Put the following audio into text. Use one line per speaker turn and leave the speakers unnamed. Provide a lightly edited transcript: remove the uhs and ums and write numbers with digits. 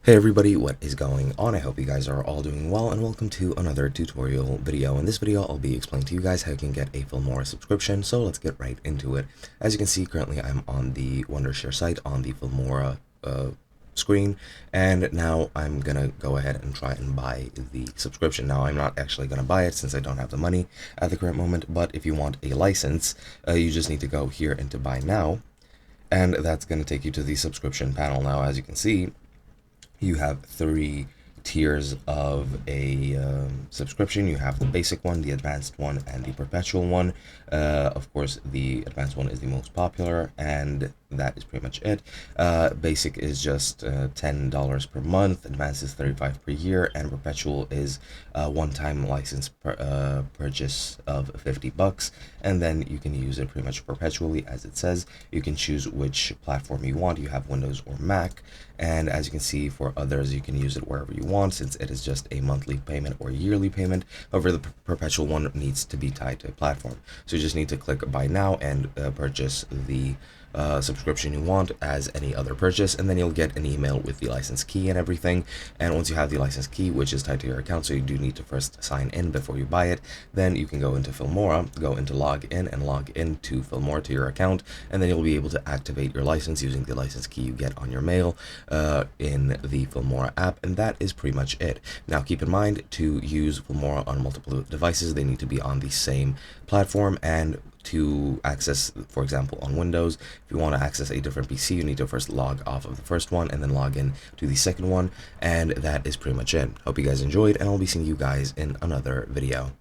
Hey everybody, what is going on? I hope you guys are all doing well, and welcome to another tutorial video. In this video, I'll be explaining to you guys how you can get a Filmora subscription, so let's get right into it. As you can see, currently I'm on the Wondershare site on the Filmora screen, and now I'm gonna go ahead and try and buy the subscription. Now, I'm not actually gonna buy it since I don't have the money at the current moment, but if you want a license, you just need to go here into Buy Now, and that's gonna take you to the subscription panel. Now, as you can see, you have three tiers of a subscription. You have the basic one, the advanced one, and the perpetual one. Of course, the advanced one is the most popular, and that is pretty much it. Basic is just $10 per month, advanced is $35 per year, and perpetual is a one-time license purchase of $50, and then you can use it pretty much perpetually. As it says, you can choose which platform you want. You have Windows or Mac, and as you can see, for others, you can use it wherever you want, since it is just a monthly payment or yearly payment. However, the perpetual one needs to be tied to a platform, so you just need to click Buy Now and purchase the subscription you want as any other purchase, and then you'll get an email with the license key and everything. And once you have the license key, which is tied to your account, so you do need to first sign in before you buy it, then you can go into Filmora, go into log in to Filmora, to your account, and then you'll be able to activate your license using the license key you get on your mail in the Filmora app, and that is pretty much it. Now, keep in mind, to use Filmora on multiple devices, they need to be on the same platform, and to access, for example, on Windows, if you want to access a different PC, you need to first log off of the first one and then log in to the second one, and that is pretty much it. Hope you guys enjoyed, and I'll be seeing you guys in another video.